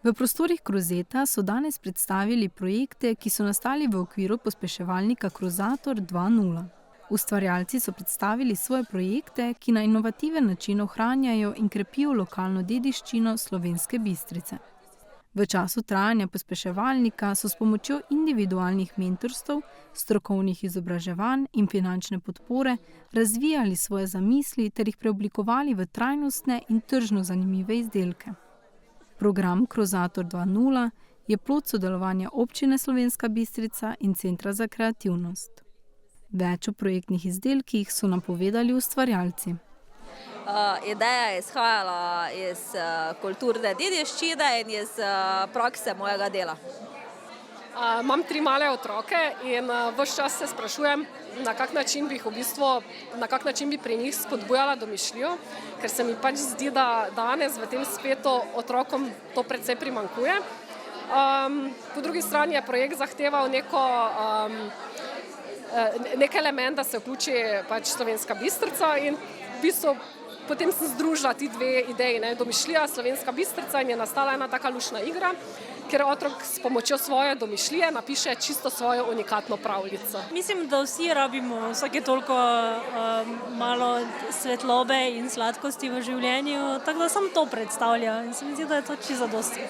V prostorih Krozeta so danes predstavili projekte, ki so nastali v okviru pospeševalnika Krozator 2.0. Ustvarjalci so predstavili svoje projekte, ki na inovativen način ohranjajo in krepijo lokalno dediščino Slovenske Bistrice. V času trajanja pospeševalnika so s pomočjo individualnih mentorstv, strokovnih izobraževanj in finančne podpore razvijali svoje zamisli ter jih preoblikovali v trajnostne in tržno zanimive izdelke. Program Krozator 2.0 je plod sodelovanja Občine Slovenska Bistrica in Centra za kreativnost. Več o projektnih izdelkih so nam povedali ustvarjalci. Ideja je izhajala iz kulturne dediščine in iz prakse mojega dela. Imam 3 male otroke in ves čas se sprašujem, na kak način bi pri njih spodbujala domišljijo, ker se mi pač zdi, da danes v tem svetu otrokom to precej primanjkuje. Po drugi strani je projekt zahteval nek element, da se vključi pač Slovenska Bistrica in v bistvu potem sem združila ti dve ideji, domišljija, Slovenska Bistrica in je nastala ena taka luštna igra, kjer otrok s pomočjo svoje domišljije napiše čisto svojo unikatno pravljico. Mislim, da vsi rabimo vsake toliko malo svetlobe in sladkosti v življenju, tako da samo to predstavlja in se mi zdi, da je to čisto zadosti.